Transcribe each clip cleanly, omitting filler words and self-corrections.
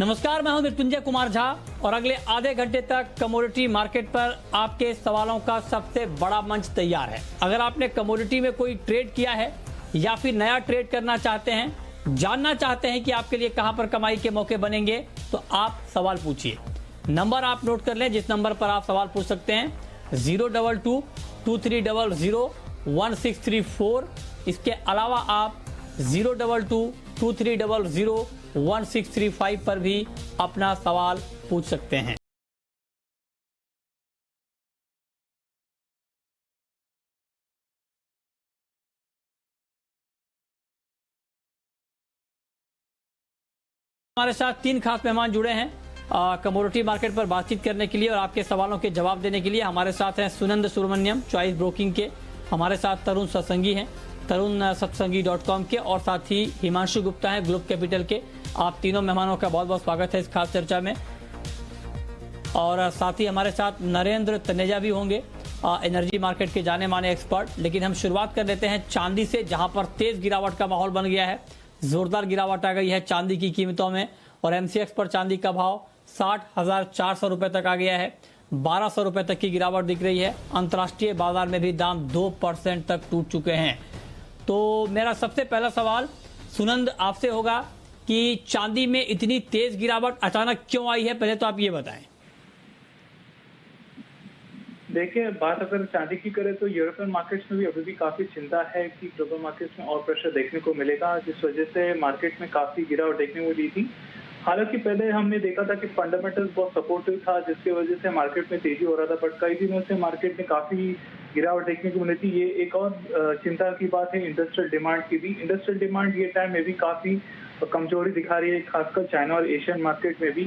नमस्कार, मैं हूं मृत्युंजय कुमार झा और अगले आधे घंटे तक कमोडिटी मार्केट पर आपके सवालों का सबसे बड़ा मंच तैयार है। अगर आपने कमोडिटी में कोई ट्रेड किया है या फिर नया ट्रेड करना चाहते हैं, जानना चाहते हैं कि आपके लिए कहां पर कमाई के मौके बनेंगे, तो आप सवाल पूछिए। नंबर आप नोट कर लें जिस नंबर पर आप सवाल पूछ सकते हैं, 022-2300-1634। इसके अलावा आप 022-2300-1635 पर भी अपना सवाल पूछ सकते हैं। हमारे साथ तीन खास मेहमान जुड़े हैं कमोडिटी मार्केट पर बातचीत करने के लिए और आपके सवालों के जवाब देने के लिए। हमारे साथ हैं सुनंद सुब्रमण्यम, चॉइस ब्रोकिंग के। हमारे साथ तरुण सत्संगी हैं, तरुणसत्संगी.com के, और साथ ही हिमांशु गुप्ता हैं, ग्लोब कैपिटल के। आप तीनों मेहमानों का बहुत बहुत स्वागत है इस खास चर्चा में। और साथ ही हमारे साथ नरेंद्र तनेजा भी होंगे, एनर्जी मार्केट के जाने माने एक्सपर्ट। लेकिन हम शुरुआत कर लेते हैं चांदी से, जहां पर तेज गिरावट का माहौल बन गया है। जोरदार गिरावट आ गई है चांदी की कीमतों में और एमसीएक्स पर चांदी का भाव 60,400 रुपए तक आ गया है। 1200 रुपए तक की गिरावट दिख रही है। अंतर्राष्ट्रीय बाजार में भी दाम 2% तक टूट चुके हैं। तो मेरा सबसे पहला सवाल सुनंद आपसे होगा कि चांदी में इतनी तेज गिरावट अचानक क्यों आई है, पहले तो आप ये बताएं। देखिए, बात अगर चांदी की करें तो यूरोपियन मार्केट्स में भी अभी भी काफी चिंता है कि ग्लोबल मार्केट्स में और प्रेशर देखने को मिलेगा, जिस वजह से मार्केट में काफी गिरावट देखने को मिली थी। हालांकि पहले हमने देखा था कि फंडामेंटल्स बहुत सपोर्टिव था, जिसकी वजह से मार्केट में तेजी हो रहा था, बट कई दिनों से मार्केट में काफी गिरावट देखने को मिली थी। ये एक और चिंता की बात है इंडस्ट्रियल डिमांड की भी। इंडस्ट्रियल डिमांड ये टाइम में भी काफी कमजोरी दिखा रही है, खासकर चाइना और एशियन मार्केट में भी,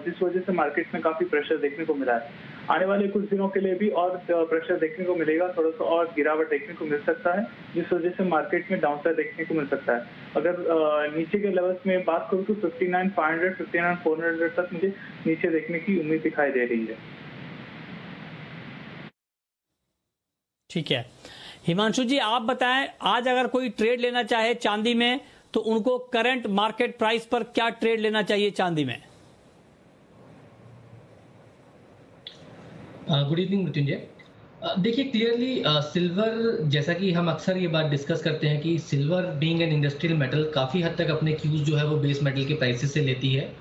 जिस वजह से मार्केट में काफी प्रेशर देखने को मिला है। आने वाले कुछ दिनों के लिए भी और प्रेशर देखने को मिलेगा, थोड़ा सा और गिरावट देखने को मिल सकता है, जिस वजह से मार्केट में डाउनसाइड देखने को मिल सकता है। अगर नीचे के लेवल्स में बात करूं तो 59,500, 59,400 तक मुझे नीचे देखने की उम्मीद दिखाई दे रही है। ठीक है, हिमांशु जी आप बताएं, आज अगर कोई ट्रेड लेना चाहे चांदी में तो उनको करंट मार्केट प्राइस पर क्या ट्रेड लेना चाहिए चांदी में? Good evening Mrityunjay. देखिए, क्लियरली सिल्वर, जैसा कि हम अक्सर ये बात डिस्कस करते हैं कि silver being an industrial metal काफ़ी हद तक अपने क्यूज जो है वो बेस मेटल के प्राइसेस से लेती है,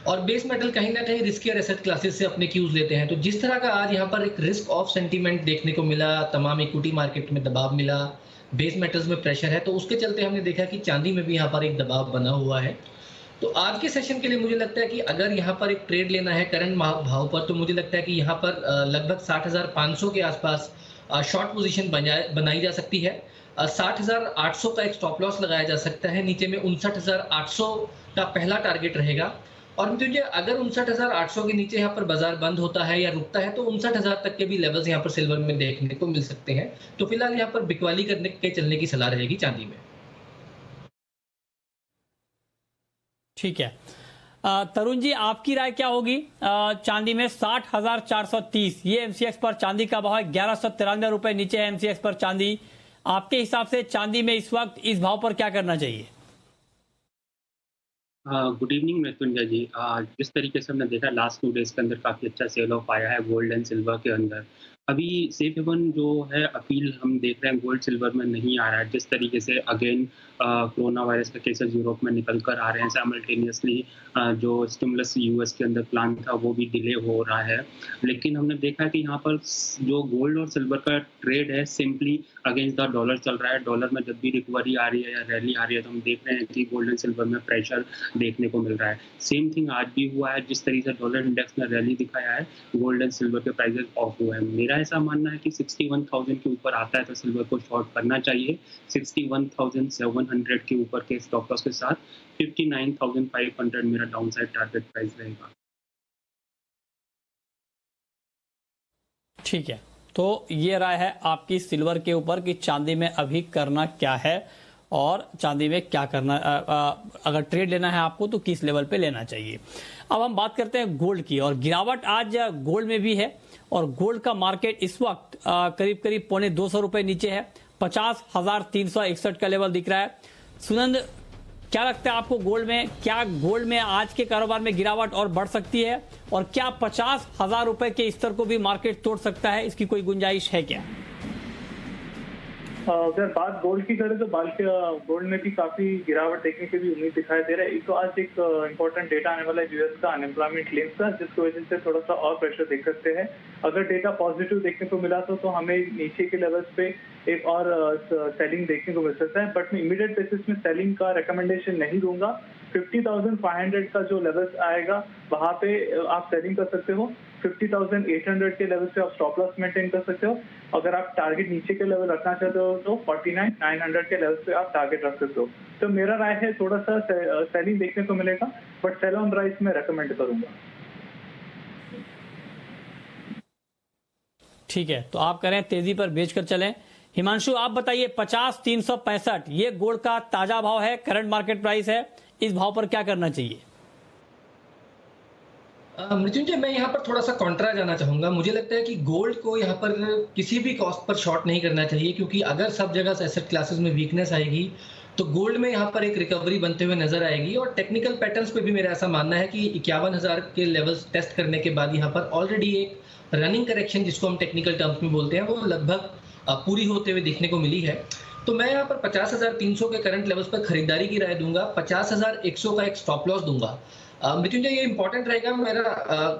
और बेस मेटल कहीं ना कहीं रिस्कियर एसेट क्लासेस से अपने क्यूज लेते हैं। तो जिस तरह का आज यहाँ पर एक रिस्क ऑफ सेंटीमेंट देखने को मिला, तमाम इक्विटी मार्केट में दबाव मिला, बेस मेटल्स में प्रेशर है, तो उसके चलते हमने देखा कि चांदी में भी यहाँ पर एक दबाव बना हुआ है। तो आज के सेशन के लिए मुझे लगता है कि अगर यहाँ पर एक ट्रेड लेना है करंट भाव पर, तो मुझे लगता है कि यहाँ पर लगभग 60,500 के आसपास शॉर्ट पोजीशन बनाई जा सकती है। 60,800 का एक स्टॉप लॉस लगाया जा सकता है। नीचे में 59,800 का पहला टारगेट रहेगा। और मुझे अगर 59,800 के नीचे यहाँ पर बाजार बंद होता है या रुकता है तो 59,000 तक के भी लेवल्स यहाँ पर सिल्वर में देखने को मिल सकते हैं। तो फिलहाल यहाँ पर बिकवाली करने के चलने की सलाह रहेगी चांदी में। ठीक है, तरुण जी आपकी राय क्या होगी? चांदी में 60,430 ये एमसीएक्स पर चांदी का भाव है। 1193 रुपए नीचे है एमसीएक्स पर चांदी। आपके हिसाब से चांदी में इस वक्त इस भाव पर क्या करना चाहिए? गुड इवनिंग मृत्युंजय जी। जिस तरीके से हमने देखा लास्ट 2 डेज के अंदर काफ़ी अच्छा सेल ऑफ आया है गोल्ड एंड सिल्वर के अंदर। अभी सेफ हेवन जो है अपील हम देख रहे हैं गोल्ड सिल्वर में नहीं आ रहा है। जिस तरीके से अगेन कोरोना वायरस के केसेस यूरोप में निकल कर आ रहे हैं, साइमल्टेनियसली जो स्टिमुलस यूएस के अंदर प्लान था वो भी डिले हो रहा है। लेकिन हमने देखा कि यहाँ पर जो गोल्ड और सिल्वर का ट्रेड है सिंपली अगेंस्ट द डॉलर चल रहा है। डॉलर में जब भी रिकवरी आ रही है या रैली आ रही है तो हम देख रहे हैं कि गोल्ड एंड सिल्वर में प्रेशर देखने को मिल रहा है। सेम थिंग आज भी हुआ है। जिस तरीके से डॉलर इंडेक्स ने रैली दिखाया है, गोल्ड एंड सिल्वर के प्राइसेस ऑफ हुए हैं। मेरा ऐसा मानना है कि 61,000 के ऊपर आता है तो सिल्वर को शॉर्ट करना चाहिए। 61,700 के ऊपर के स्टॉप लॉस के साथ 59,500 मेरा डाउनसाइड टारगेट प्राइस रहेगा। ठीक है, तो ये राय है आपकी सिल्वर के ऊपर कि चांदी में अभी करना क्या है और चांदी में क्या करना, अगर ट्रेड लेना है आपको तो किस लेवल पे लेना चाहिए। अब हम बात करते हैं गोल्ड की, और गिरावट आज गोल्ड में भी है और गोल्ड का मार्केट इस वक्त करीब करीब 250 रुपए नीचे है। 50,361 का लेवल दिख रहा है। सुनंद, क्या लगता है आपको गोल्ड में, क्या गोल्ड में आज के कारोबार में गिरावट और बढ़ सकती है, और क्या 50,000 रुपए के स्तर को भी मार्केट तोड़ सकता है? इसकी कोई गुंजाइश है क्या? अगर बात गोल्ड की करें तो गोल्ड में भी काफी गिरावट देखने की भी उम्मीद दिखाई दे रहा है। एक तो आज एक इम्पोर्टेंट डेटा आने वाला है यूएस का अनएम्प्लॉयमेंट क्लेम्स का, जिसकी वजह से थोड़ा सा और प्रेशर देख सकते हैं। अगर डेटा पॉजिटिव देखने को मिला तो हमें नीचे के लेवल्स पे एक और सेलिंग देखने को मिल सकता है, बट मैं इमीडिएट बेसिस में सेलिंग का रिकमेंडेशन नहीं दूंगा। 50,500 का जो लेवल्स आएगा वहां पे आप सेलिंग कर सकते हो। 50,800 के लेवल से आप स्टॉप लॉस मेंटेन कर सकते हो। अगर आप टारगेट नीचे के लेवल रखना चाहते हो तो 49,900 के लेवल पे आप टारगेट रख सकते हो। तो मेरा राय है थोड़ा सा सेलिंग देखने को मिलेगा, बट सेल ऑन राइज में रेकमेंड करूंगा। ठीक है, तो आप करें तेजी पर बेचकर चलें। हिमांशु आप बताइए, 50,365 ये गोल्ड का ताजा भाव है, करंट मार्केट प्राइस है, इस भाव पर क्या करना चाहिए? मृत्युंजय, मैं यहाँ पर थोड़ा सा कॉन्ट्रा जाना चाहूंगा। मुझे लगता है कि गोल्ड को यहाँ पर किसी भी कॉस्ट पर शॉर्ट नहीं करना चाहिए, क्योंकि अगर सब जगह एसेट क्लासेस में वीकनेस आएगी तो गोल्ड में यहाँ पर एक रिकवरी बनते हुए नजर आएगी। और टेक्निकल पैटर्न्स पे भी मेरा ऐसा मानना है कि 51,000 के लेवल्स टेस्ट करने के बाद यहाँ पर ऑलरेडी एक रनिंग करेक्शन, जिसको हम टेक्निकल टर्म्स में बोलते हैं, वो लगभग पूरी होते हुए देखने को मिली है। तो मैं यहाँ पर 50,300 के करंट लेवल्स पर खरीदारी की राय दूंगा। 50,100 का एक स्टॉप लॉस दूंगा। मृत्युंजय, ये इंपॉर्टेंट रहेगा, मेरा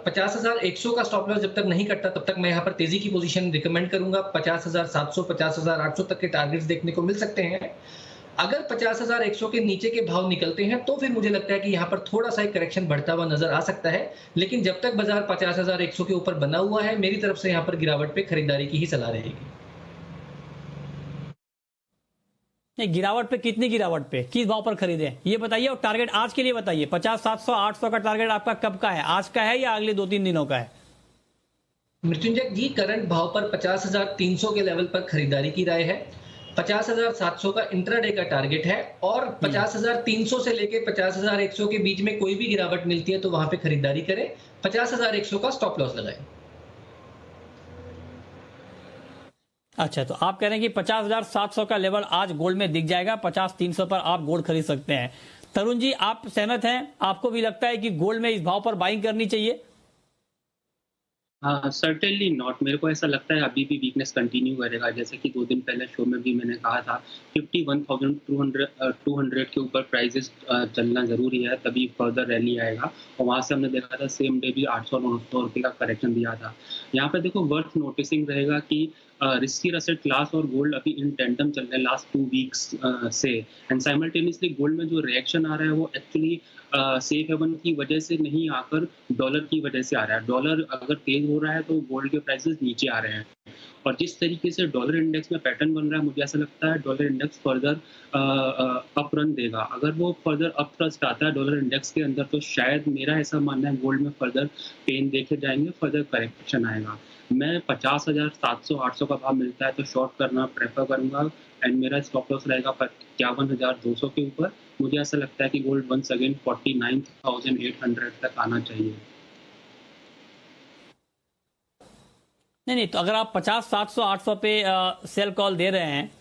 50,100 का स्टॉप लॉस जब तक नहीं कटता तब तक मैं यहाँ पर तेजी की पोजीशन रिकमेंड करूंगा। 50,700, 50,800 तक के टारगेट्स देखने को मिल सकते हैं। अगर 50,100 के नीचे के भाव निकलते हैं तो फिर मुझे लगता है कि यहाँ पर थोड़ा सा एक करेक्शन बढ़ता हुआ नजर आ सकता है, लेकिन जब तक बाजार 50,100 के ऊपर बना हुआ है, मेरी तरफ से यहाँ पर गिरावट पे खरीदारी की ही सलाह रहेगी। नहीं, गिरावट पे कितनी गिरावट पे, किस भाव पर खरीदें ये बताइए, और टारगेट आज के लिए बताइए। 50,700, 800 का टारगेट आपका कब का है? आज का है या अगले 2-3 दिनों का है? मृत्युंजय जी, करंट भाव पर 50,300 के लेवल पर खरीदारी की राय है। 50,700 का इंट्राडे का टारगेट है, और 50,300 से लेके 50,100 के बीच में कोई भी गिरावट मिलती है तो वहां पे खरीदारी करें। 50,100 का स्टॉप लॉस लगाएं। अच्छा, तो आप कह रहे हैं कि 50,700 का लेवल आज गोल्ड में दिख जाएगा, 50,300 पर आप गोल्ड खरीद सकते हैं। तरुण जी, आप सहमत हैं? आपको भी लगता है कि गोल्ड में इस भाव पर बाइंग करनी चाहिए? Certainly not. मेरे को ऐसा लगता है अभी भी वीकनेस कंटिन्यू करेगा। जैसे कि 2 दिन पहले शो में भी मैंने कहा था 51,200 के ऊपर प्राइसेस चलना जरूरी है, तभी फर्दर रैली आएगा। और वहां से हमने देखा था सेम डे भी 800-900 रुपये का करेक्शन दिया था। यहाँ पे देखो वर्थ नोटिसिंग रहेगा कि रिस्की एसेट क्लास और गोल्ड अभी इन टेंडम चल रहे हैं लास्ट 2 वीक्स से, एंड साइमल्टेनियसली गोल्ड में जो रिएक्शन आ रहा है वो एक्चुअली सेफ हेवन की वजह से नहीं आकर डॉलर की वजह से आ रहा है। डॉलर अगर तेज हो रहा है तो गोल्ड के प्राइसेस नीचे आ रहे हैं, और जिस तरीके से डॉलर इंडेक्स में पैटर्न बन रहा है, मुझे ऐसा लगता है dollar index further up run देगा। अगर वो फर्दर अप ट्रस्ट आता है डॉलर इंडेक्स के अंदर, तो शायद मेरा ऐसा मानना है गोल्ड में फर्दर पेन देखे जाएंगे, फर्दर करेक्शन आएगा। मैं 50,700-800 का भाव मिलता है तो शॉर्ट करना प्रेफर करूंगा, एंड मेरा स्टॉप लॉस रहेगा 51,200 के ऊपर। मुझे ऐसा लगता है कि गोल्ड वंस अगेन 49,800 तक आना चाहिए। नहीं, तो अगर आप 50,700-800 पे सेल कॉल दे रहे हैं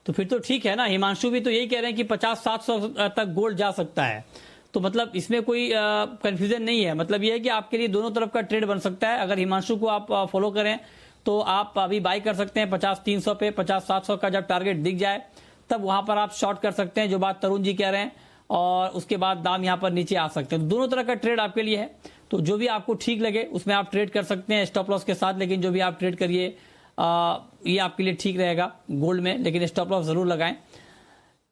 तो फिर तो ठीक है ना। हिमांशु भी तो यही कह रहे हैं कि 50,700 तक गोल्ड जा सकता है, तो मतलब इसमें कोई कंफ्यूजन नहीं है। मतलब ये है कि आपके लिए दोनों तरफ का ट्रेड बन सकता है। अगर हिमांशु को आप फॉलो करें तो आप अभी बाई कर सकते हैं 50,300 पे। 50,700 का जब टारगेट दिख जाए तब वहां पर आप शॉर्ट कर सकते हैं, जो बात तरुण जी कह रहे हैं, और उसके बाद दाम यहां पर नीचे आ सकते हैं। तो दोनों तरह का ट्रेड आपके लिए है, तो जो भी आपको ठीक लगे उसमें आप ट्रेड कर सकते हैं स्टॉप लॉस के साथ। लेकिन जो भी आप ट्रेड करिए ये आपके लिए ठीक रहेगा गोल्ड में, लेकिन स्टॉप लॉस जरूर लगाएं।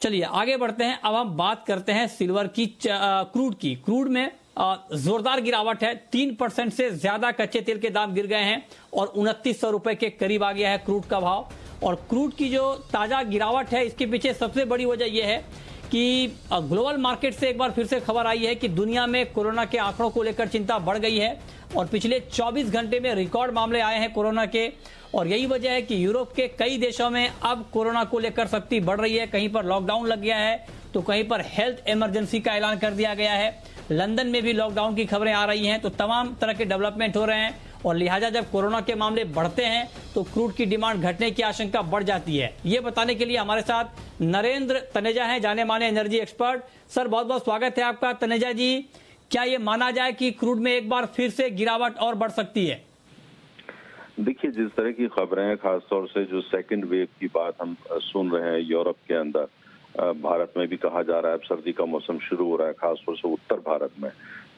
चलिए आगे बढ़ते हैं। अब हम बात करते हैं सिल्वर की, क्रूड की। क्रूड में जोरदार गिरावट है, 3% से ज्यादा कच्चे तेल के दाम गिर गए हैं और 2900 रुपए के करीब आ गया है क्रूड का भाव। और क्रूड की जो ताजा गिरावट है, इसके पीछे सबसे बड़ी वजह यह है कि ग्लोबल मार्केट से एक बार फिर से खबर आई है कि दुनिया में कोरोना के आंकड़ों को लेकर चिंता बढ़ गई है, और पिछले 24 घंटे में रिकॉर्ड मामले आए हैं कोरोना के। और यही वजह है कि यूरोप के कई देशों में अब कोरोना को लेकर सख्ती बढ़ रही है। कहीं पर लॉकडाउन लग गया है तो कहीं पर हेल्थ इमरजेंसी का ऐलान कर दिया गया है। लंदन में भी लॉकडाउन की खबरें आ रही हैं। तो तमाम तरह के डेवलपमेंट हो रहे हैं और लिहाजा जब कोरोना के मामले बढ़ते हैं तो क्रूड की डिमांड घटने की आशंका बढ़ जाती है। ये बताने के लिए हमारे साथ नरेंद्र तनेजा हैं, जाने माने एनर्जी एक्सपर्ट। सर बहुत बहुत स्वागत है आपका। तनेजा जी, क्या ये माना जाए कि क्रूड में एक बार फिर से गिरावट और बढ़ सकती है? देखिए, जिस तरह की खबरें हैं, खासतौर से जो सेकंड वेव की बात हम सुन रहे हैं यूरोप के अंदर, भारत में भी कहा जा रहा है, अब सर्दी का मौसम शुरू हो रहा है, खासतौर से उत्तर भारत में,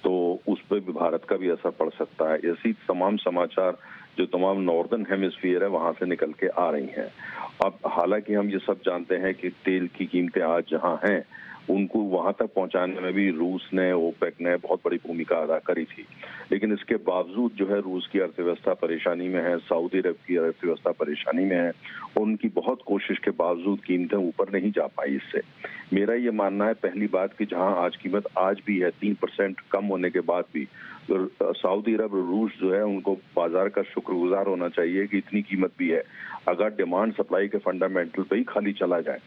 तो उस पर भी भारत का भी असर पड़ सकता है। ऐसी तमाम समाचार जो तमाम नॉर्दर्न हेमिस्फीयर है वहां से निकल के आ रही हैं। अब हालांकि हम ये सब जानते हैं कि तेल की कीमतें आज जहां हैं उनको वहां तक पहुंचाने में भी रूस ने, ओपेक ने बहुत बड़ी भूमिका अदा करी थी, लेकिन इसके बावजूद जो है रूस की अर्थव्यवस्था परेशानी में है, सऊदी अरब की अर्थव्यवस्था परेशानी में है, और उनकी बहुत कोशिश के बावजूद कीमतें ऊपर नहीं जा पाई। इससे मेरा ये मानना है, पहली बात कि जहां आज कीमत आज भी है 3% कम होने के बाद भी, तो सऊदी अरब, रूस जो है उनको बाजार का शुक्रगुजार होना चाहिए कि इतनी कीमत भी है। अगर डिमांड सप्लाई के फंडामेंटल पे ही खाली चला जाए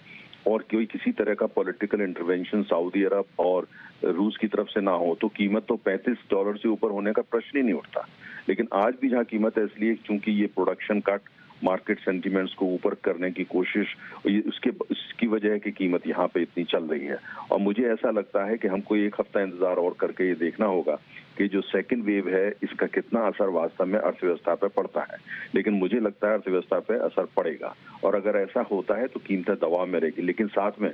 और कोई किसी तरह का पॉलिटिकल इंटरवेंशन सऊदी अरब और रूस की तरफ से ना हो तो कीमत तो $35 से ऊपर होने का प्रश्न ही नहीं उठता। लेकिन आज भी जहां कीमत है, इसलिए क्योंकि ये प्रोडक्शन कट, मार्केट सेंटिमेंट्स को ऊपर करने की कोशिश, इसकी वजह है कि कीमत यहाँ पे इतनी चल रही है। और मुझे ऐसा लगता है कि हमको एक हफ्ता इंतजार और करके ये देखना होगा कि जो सेकंड वेव है इसका कितना असर वास्तव में अर्थव्यवस्था पे पड़ता है। लेकिन मुझे लगता है अर्थव्यवस्था पे असर पड़ेगा, और अगर ऐसा होता है तो कीमतें दबाव में रहेगी। लेकिन साथ में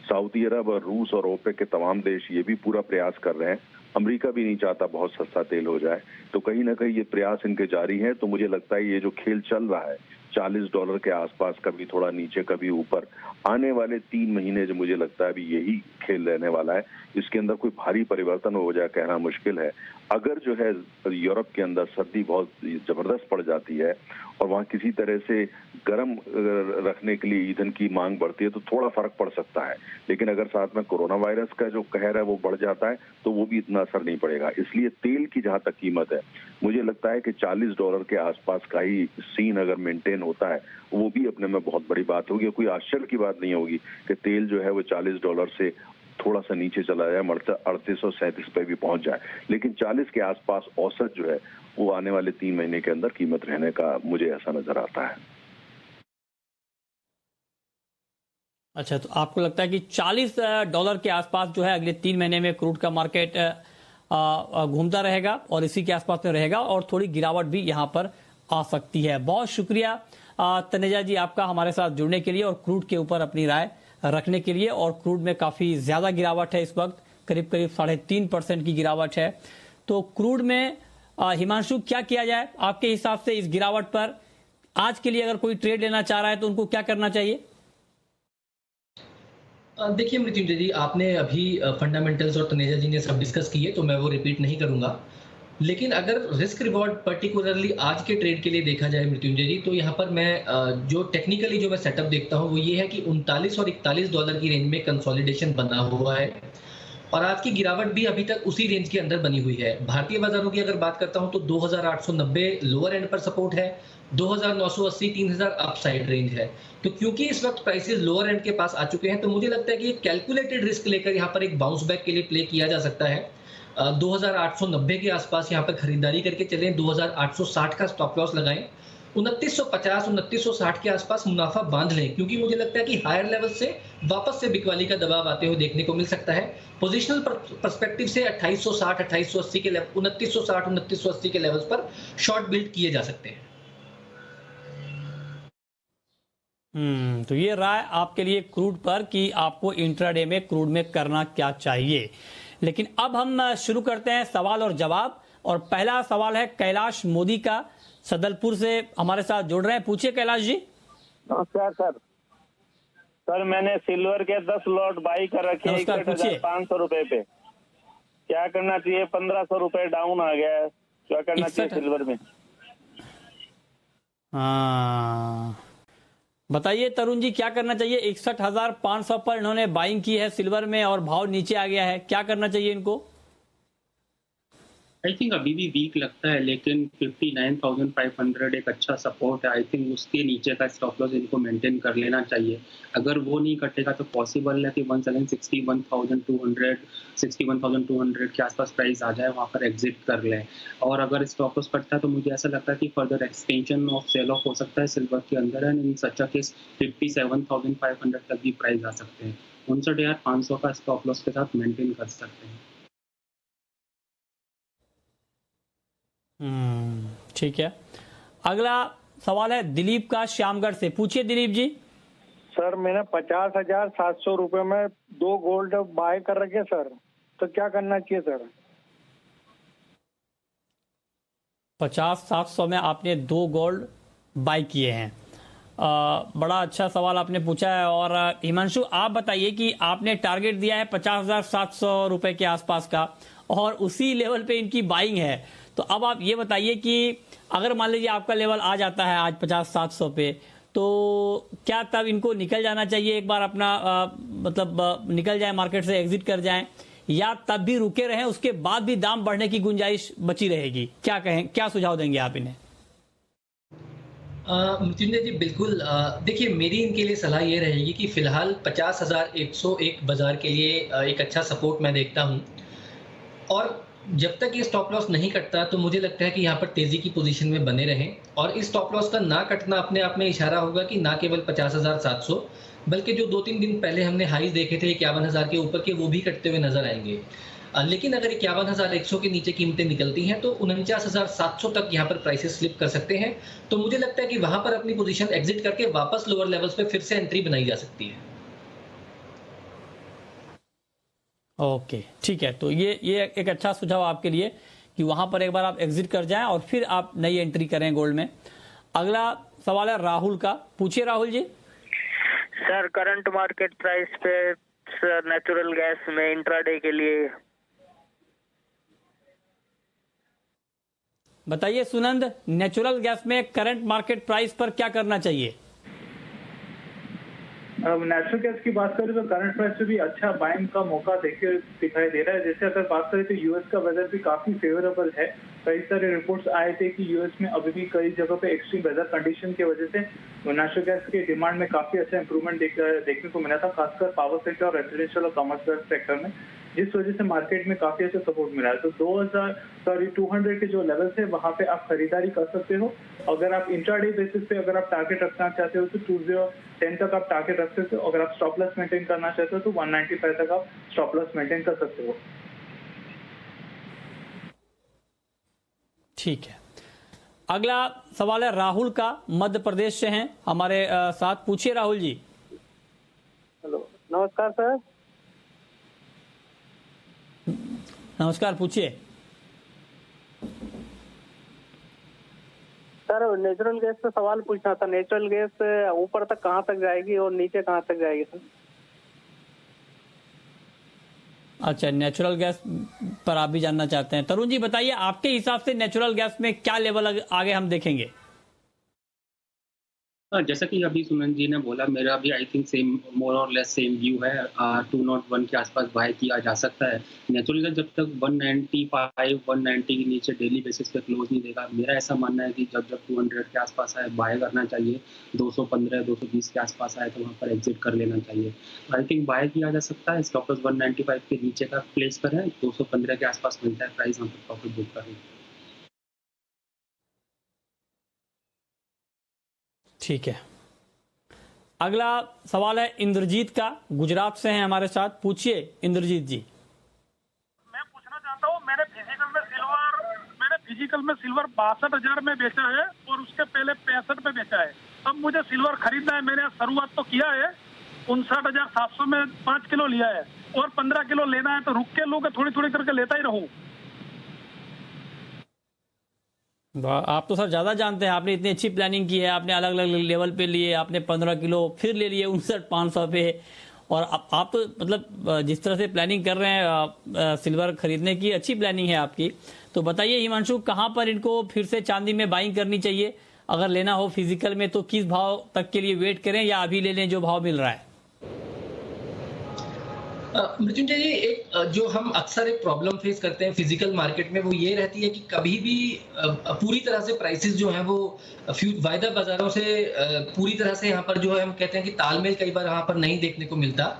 सऊदी अरब और रूस और ओपेक के तमाम देश ये भी पूरा प्रयास कर रहे हैं, अमेरिका भी नहीं चाहता बहुत सस्ता तेल हो जाए, तो कहीं ना कहीं ये प्रयास इनके जारी है। तो मुझे लगता है ये जो खेल चल रहा है $40 के आसपास, कभी थोड़ा नीचे कभी ऊपर, आने वाले 3 महीने जो मुझे लगता है अभी यही खेल रहने वाला है। इसके अंदर कोई भारी परिवर्तन हो जाए कहना मुश्किल है। अगर जो है यूरोप के अंदर सर्दी बहुत जबरदस्त पड़ जाती है और वहाँ किसी तरह से गर्म रखने के लिए ईंधन की मांग बढ़ती है तो थोड़ा फर्क पड़ सकता है। लेकिन अगर साथ में कोरोना वायरस का जो कहर है वो बढ़ जाता है तो वो भी इतना असर नहीं पड़ेगा। इसलिए तेल की जहां तक कीमत है, मुझे लगता है कि $40 के आसपास का ही सीन अगर मेंटेन होता है, वो भी अपने में बहुत बड़ी बात होगी। कोई आश्चर्य की बात नहीं होगी कि तेल जो है वो $40 से थोड़ा सा नीचे चला जाए, 3837 पे भी पहुंच जाए। लेकिन 40 के आसपास औसत जो है वो आने वाले 3 महीने के अंदर कीमत रहने का मुझे ऐसा नजर आता है। अच्छा, तो आपको लगता है कि $40 के आसपास जो है अगले 3 महीने में क्रूड का मार्केट घूमता रहेगा और इसी के आसपास में रहेगा और थोड़ी गिरावट भी यहाँ पर आ सकती है। बहुत शुक्रिया तनेजा जी आपका हमारे साथ जुड़ने के लिए और क्रूड के ऊपर अपनी राय रखने के लिए। और क्रूड में काफी ज्यादा गिरावट है, इस वक्त करीब 3.5% की गिरावट है। तो क्रूड में हिमांशु क्या किया जाए आपके हिसाब से इस गिरावट पर? आज के लिए अगर कोई ट्रेड लेना चाह रहा है तो उनको क्या करना चाहिए? देखिए मृत्युंजय जी, आपने अभी फंडामेंटल्स और तनेजा जी ने सब डिस्कस किए तो मैं वो रिपीट नहीं करूंगा। लेकिन अगर रिस्क रिवॉर्ड पर्टिकुलरली आज के ट्रेड के लिए देखा जाए मृत्युंजय जी, तो यहाँ पर मैं जो टेक्निकली जो मैं सेटअप देखता हूँ वो ये है कि $39 और $41 की रेंज में कंसोलिडेशन बना हुआ है और आज की गिरावट भी अभी तक उसी रेंज के अंदर बनी हुई है। भारतीय बाजारों की अगर बात करता हूं तो 2890 लोअर एंड पर सपोर्ट है, 2980 3000 अपसाइड रेंज है। तो क्योंकि इस वक्त प्राइसेस लोअर एंड के पास आ चुके हैं तो मुझे लगता है कि कैलकुलेटेड रिस्क लेकर यहाँ पर एक बाउंस बैक के लिए प्ले किया जा सकता है। 2890 के आसपास यहाँ पर खरीदारी करके चलें, 2860 का स्टॉप लॉस लगाएं, 2950 2960 के आसपास मुनाफा बांध लें, क्योंकि मुझे लगता है कि हायर लेवल से वापस से बिकवाली का दबाव आते हुए देखने को मिल सकता है। पोजिशनल पर्सपेक्टिव से 2860 2880 के लेवल 2960 2980 के लेवल्स पर शॉर्ट बिल्ड किए जा सकते हैं। तो ये राय आपके लिए क्रूड पर कि आपको इंट्राडे में क्रूड में करना क्या चाहिए। लेकिन अब हम शुरू करते हैं सवाल और जवाब, और पहला सवाल है कैलाश मोदी का, सदलपुर से हमारे साथ जुड़ रहे हैं। पूछिए कैलाश जी। नमस्कार सर। सर मैंने सिल्वर के 10 लॉट बाई कर रखे हैं 61,500 रुपए पे। क्या करना चाहिए? 1500 रुपए डाउन आ गया है, क्या करना चाहिए सिल्वर में? हाँ बताइए तरुण जी, क्या करना चाहिए? 61,500 पर इन्होंने बाइंग की है सिल्वर में और भाव नीचे आ गया है, क्या करना चाहिए इनको? आई थिंक अभी भी वीक लगता है, लेकिन 59,500 एक अच्छा सपोर्ट है। आई थिंक उसके नीचे का स्टॉप लॉस इनको मेंटेन कर लेना चाहिए। अगर वो नहीं कटेगा तो पॉसिबल है कि वंस अगेन 61,200 के आसपास प्राइस आ जाए, वहाँ पर एग्जिट कर लें। और अगर स्टॉप लॉस कटता है तो मुझे ऐसा लगता है कि further extension of sale off हो सकता है सिल्वर के अंदर, and in such a case 57,500 तक भी प्राइस आ सकते हैं। 59,500 का स्टॉप लॉस के साथ मेंटेन कर सकते हैं। ठीक है। अगला सवाल है दिलीप का श्यामगढ़ से। पूछिए दिलीप जी। सर मैंने 50,700 रुपए में 2 गोल्ड बाय कर रखे सर, तो क्या करना चाहिए सर? 50,700 में आपने 2 गोल्ड बाय किए हैं। बड़ा अच्छा सवाल आपने पूछा है। और हिमांशु आप बताइए कि आपने टारगेट दिया है 50,700 रुपए के आसपास का और उसी लेवल पे इनकी बाइंग है। तो अब आप ये बताइए कि अगर मान लीजिए आपका लेवल आ जाता है आज 50,700 पे, तो क्या तब इनको निकल जाना चाहिए एक बार अपना मतलब निकल जाए मार्केट से, एग्जिट कर जाएं, या तब भी रुके रहें, उसके बाद भी दाम बढ़ने की गुंजाइश बची रहेगी? क्या कहें, क्या सुझाव देंगे आप इन्हें? मृत्युंजय जी बिल्कुल। देखिए मेरी इनके लिए सलाह ये रहेगी कि फिलहाल 50,101 बाजार के लिए एक अच्छा सपोर्ट मैं देखता हूं, और जब तक ये स्टॉप लॉस नहीं कटता तो मुझे लगता है कि यहाँ पर तेजी की पोजीशन में बने रहें। और इस स्टॉप लॉस का ना कटना अपने आप में इशारा होगा कि ना केवल 50,700 बल्कि जो 2-3 दिन पहले हमने हाईज देखे थे 51,000 के ऊपर के, वो भी कटते हुए नजर आएंगे। लेकिन अगर 51,100 के नीचे कीमतें निकलती हैं तो 49,700 तक यहाँ पर प्राइसेस स्लिप कर सकते हैं। तो मुझे लगता है कि वहां पर अपनी पोजीशन एग्जिट करके वापस लोअर लेवल्स पे फिर से एंट्री बनाई जा सकती है। ओके ठीक है। तो ये एक अच्छा सुझाव आपके लिए कि वहां पर एक बार आप एग्जिट कर जाएं और फिर आप नई एंट्री करें गोल्ड में। अगला सवाल है राहुल का। पूछिए Rahul ji. Sir current market price पे नेचुरल गैस में इंट्राडे के लिए बताइए सुनंद, नेचुरल गैस में करंट मार्केट प्राइस पर क्या करना चाहिए? नेचुरल गैस की बात करें तो करंट प्राइस पे भी अच्छा बाइंग का मौका दिखाई दे रहा है। जैसे अगर बात करें तो यूएस का वेदर भी काफी फेवरेबल है। कई सारे रिपोर्ट्स आए थे कि यूएस में अभी भी कई जगह पे एक्सट्रीम वेदर कंडीशन की वजह से नेचुरल गैस के डिमांड में काफी अच्छा इंप्रूवमेंट देखने को मिला था, खासकर पावर सेक्टर और रेजिडेंशियल और कमर्शियल सेक्टर में, जिस वजह से मार्केट में काफी अच्छा सपोर्ट मिला है। तो 200 के जो लेवल्स है वहां पे आप खरीदारी कर सकते हो। अगर आप इंट्राडे बेसिस पे अगर आप टारगेट रखना चाहते हो तो 2010 तक आप टारगेट रख सकते हो। अगर आप स्टॉप लॉस मेंटेन करना चाहते हो तो 195 तक आप स्टॉप लॉस मेंटेन कर सकते हो। ठीक है। अगला सवाल है राहुल का, मध्य प्रदेश से हैं हमारे साथ। पूछिए राहुल जी। हेलो नमस्कार सर। नमस्कार, पूछिए। सर नेचुरल गैस पे सवाल पूछना था। नेचुरल गैस ऊपर तक कहाँ तक जाएगी और नीचे कहाँ तक जाएगी सर? अच्छा, नेचुरल गैस पर आप भी जानना चाहते हैं। तरुण जी बताइए, आपके हिसाब से नेचुरल गैस में क्या लेवल आगे हम देखेंगे? जैसा कि अभी सुमन जी ने बोला, मेरा भी आई थिंक सेम मोर और लेस सेम व्यू है। 201 के आसपास बाय किया जा सकता है। नेचुरल गैस जब तक 195 190 के नीचे डेली बेसिस पे क्लोज नहीं देगा, मेरा ऐसा मानना है कि जब 200 के आसपास आए बाय करना चाहिए। 215 220 के आसपास आए तो वहाँ पर एग्जिट कर लेना चाहिए। आई थिंक बाय किया जा सकता है। स्टॉप लॉस 195 के नीचे का प्लेस पर है, 215 के आसपास मिलता है प्राइस, हम प्रॉफिट बुक करें। ठीक है। अगला सवाल है इंद्रजीत का, गुजरात से हैं हमारे साथ। पूछिए इंद्रजीत जी। मैं पूछना चाहता हूँ, मैंने फिजिकल में सिल्वर 62,000 में बेचा है और उसके पहले 65 में बेचा है। अब मुझे सिल्वर खरीदना है। मैंने शुरुआत तो किया है, 59,700 में 5 किलो लिया है और 15 किलो लेना है। तो रुक के लूँ, थोड़ी थोड़ी करके लेता ही रहूं? आप तो सर ज्यादा जानते हैं, आपने इतनी अच्छी प्लानिंग की है, आपने अलग अलग लेवल पे लिए, आपने 15 किलो फिर ले लिए 59,500 पे, और आप तो मतलब जिस तरह से प्लानिंग कर रहे हैं सिल्वर खरीदने की, अच्छी प्लानिंग है आपकी। तो बताइए हिमांशु, कहाँ पर इनको फिर से चांदी में बाइंग करनी चाहिए? अगर लेना हो फिजिकल में तो किस भाव तक के लिए वेट करें या अभी ले लें जो भाव मिल रहा है? मृत्युंजय जी, एक जो हम अक्सर एक प्रॉब्लम फेस करते हैं फिजिकल मार्केट में, वो ये रहती है कि कभी भी पूरी तरह से प्राइसेस जो हैं वो वायदा बाजारों से पूरी तरह से यहाँ पर जो है हम कहते हैं कि तालमेल कई बार यहाँ पर नहीं देखने को मिलता।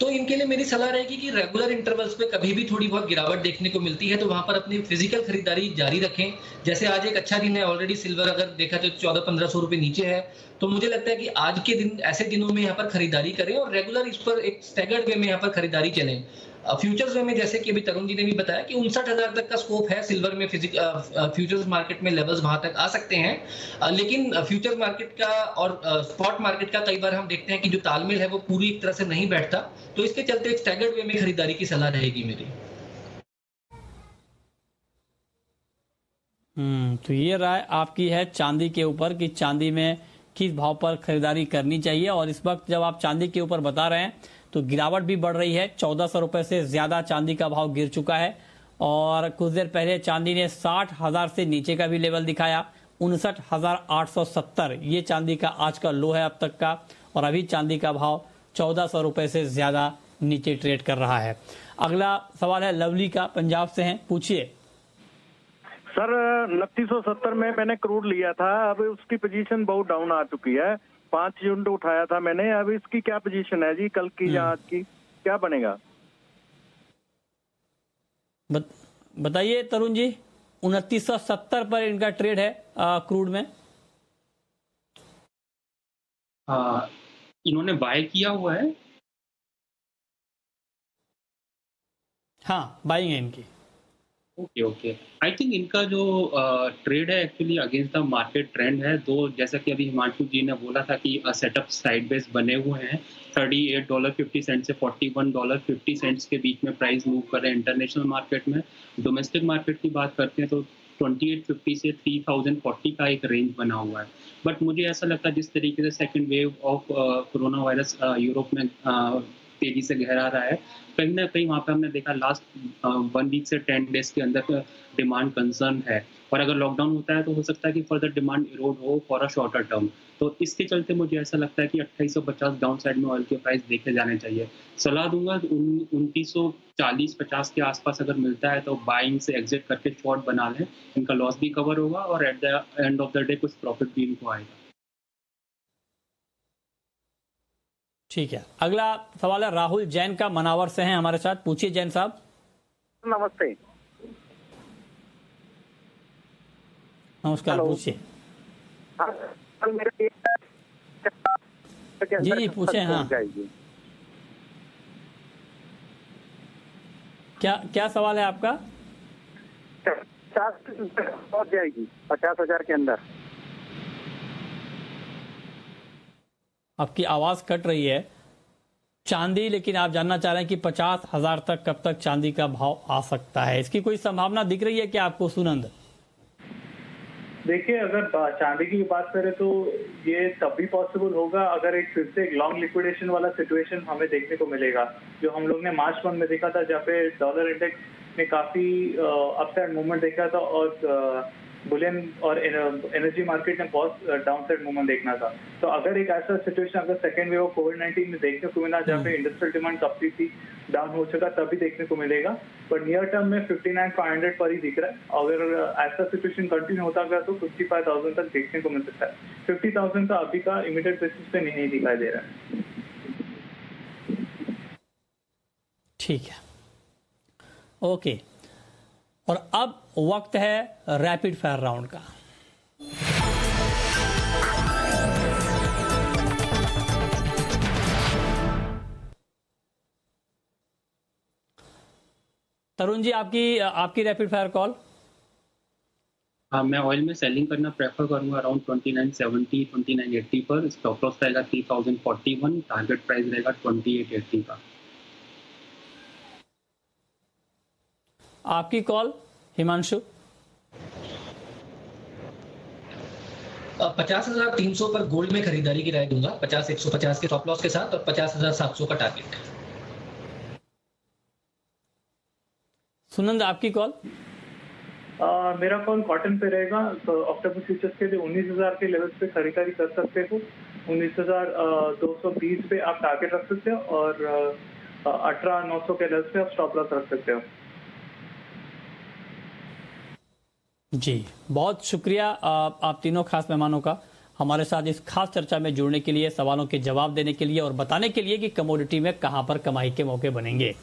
तो इनके लिए मेरी सलाह रहेगी कि रेगुलर इंटरवल्स पे कभी भी थोड़ी बहुत गिरावट देखने को मिलती है तो वहां पर अपनी फिजिकल खरीदारी जारी रखें। जैसे आज एक अच्छा दिन है, ऑलरेडी सिल्वर अगर देखा तो 1400-1500 रुपए नीचे है, तो मुझे लगता है कि आज के दिन ऐसे दिनों में यहाँ पर खरीदारी करें और रेगुलर इस पर एक स्टैगर्ड वे में यहाँ पर खरीदारी चलें। फ्यूचर्स में जैसे कि अभी तरुण जी ने भी बताया कि 59,000 तक का स्कोप है सिल्वर में, फ्यूचर्स मार्केट में लेवल्स वहां तक आ सकते हैं। लेकिन फ्यूचर मार्केट का और स्पॉट मार्केट का कई बार हम देखते हैं कि जो तालमेल है वो पूरी एक तरह से नहीं बैठता, तो इसके चलते एक स्टैगर्ड वे में खरीदारी की सलाह रहेगी मेरी। तो ये राय आपकी है चांदी के ऊपर कि चांदी में किस भाव पर खरीदारी करनी चाहिए। और इस वक्त जब आप चांदी के ऊपर बता रहे हैं तो गिरावट भी बढ़ रही है, 1400 रुपए से ज्यादा चांदी का भाव गिर चुका है। और कुछ देर पहले चांदी ने 60,000 से नीचे का भी लेवल दिखाया, 59,870 ये चांदी का आज का लो है अब तक का। और अभी चांदी का भाव 1400 रुपए से ज्यादा नीचे ट्रेड कर रहा है। अगला सवाल है लवली का, पंजाब से हैं, पूछिए। सर 2970 में मैंने क्रूड लिया था, अब उसकी पोजीशन बहुत डाउन आ चुकी है, 5 यूनिट उठाया था मैंने, अब इसकी क्या पोजीशन है जी, कल की या आज की क्या बनेगा? बताइए तरुण जी। 2970 पर इनका ट्रेड है क्रूड में। इन्होंने बाय किया हुआ है। हाँ, बाइंग है इनकी। ओके। आई थिंक इनका जो ट्रेड है actually against the market trend है। तो जैसा कि अभी हिमांशु जी ने बोला था कि सेटअप साइड बेस बने हुए हैं, $38.50 से $41.50 के बीच में प्राइस मूव कर रहे हैं इंटरनेशनल मार्केट में। डोमेस्टिक मार्केट की बात करते हैं तो 2850 से 3040 का एक रेंज बना हुआ है। बट मुझे ऐसा लगता है जिस तरीके से second wave of corona virus Europe में तेजी से गहरा रहा है, कहीं ना कहीं वहाँ पे हमने देखा लास्ट 1 वीक से 10 डेज के अंदर डिमांड कंसर्न है। और अगर लॉकडाउन होता है तो हो सकता है कि फर्दर डिमांड इरोड हो फॉर अ शॉर्टर टर्म। तो इसके चलते मुझे ऐसा लगता है कि 2850 डाउन साइड में ऑयल के प्राइस देखे जाने चाहिए। सलाह दूंगा 2940-50 के आसपास अगर मिलता है तो बाइंग से एग्जिट करके शॉर्ट बना लें, इनका लॉस भी कवर होगा और at the end of the day कुछ प्रॉफिट भी इनको आएगा। ठीक है, अगला सवाल है राहुल जैन का, मनावर से हैं हमारे साथ, पूछिए जैन साहब। नमस्ते। नमस्कार, पूछिए। जी पूछे। हाँ, क्या सवाल है आपका? 50 जाएगी 50,000 के अंदर। आपकी आवाज कट रही है। चांदी, लेकिन आप जानना चाह रहे हैं कि 50,000 तक कब तक चांदी का भाव आ सकता है, इसकी कोई संभावना दिख रही है क्या आपको सुनंद? देखिए, अगर चांदी की बात करें तो ये तब भी पॉसिबल होगा अगर एक फिर से एक लॉन्ग लिक्विडेशन वाला सिचुएशन हमें देखने को मिलेगा, जो हम लोग ने मार्च मंथ में देखा था, जहाँ पे डॉलर इंडेक्स में काफी अपसाइड मूवमेंट देखा था और बुलियन और एनर्जी मार्केट में बहुत डाउनसाइड मूवमेंट देखना था। तो अगर एक ऐसा सिचुएशन अगर सेकेंड वेव ऑफ कोविड-19 में देखने को मिला जहाँ पे इंडस्ट्रियल डिमांड कंप्लीटली डाउन हो चुका, तभी देखने को मिलेगा। पर नियर टर्म में 59,500 पर ही दिख रहा है। अगर ऐसा सिचुएशन कंटिन्यू होता गया तो 55,000 तक देखने को मिल सकता है। 50,000 का अभी का इमीडिएट बेसिस पे नहीं दिखाई दे रहा है। ठीक है, ओके। और अब वक्त है रैपिड फायर राउंड का। तरुण जी, आपकी रैपिड फायर कॉल। हाँ, मैं ऑयल में सेलिंग करना प्रेफर करूंगा अराउंड 2970 2980 पर। स्टॉप लॉस रहेगा 3041, टारगेट प्राइस रहेगा 2880 का। आपकी कॉल हिमांशु। 50,300 पर गोल्ड में खरीदारी की राय दूंगा, 50,150 के स्टॉप लॉस के साथ और 50,700 का टारगेट। सुनंद, आपकी कॉल। मेरा कॉल कॉटन पे रहेगा। तो अक्टूबर फ्यूचर्स के लिए 19,000 के लेवल पे खरीदारी कर सकते हो। 19,220 पे आप टारगेट रख सकते हो और 18,900 के लेवल पे आप स्टॉप लॉस रख सकते हो। जी, बहुत शुक्रिया आप तीनों खास मेहमानों का हमारे साथ इस खास चर्चा में जुड़ने के लिए, सवालों के जवाब देने के लिए और बताने के लिए कि कमोडिटी में कहां पर कमाई के मौके बनेंगे।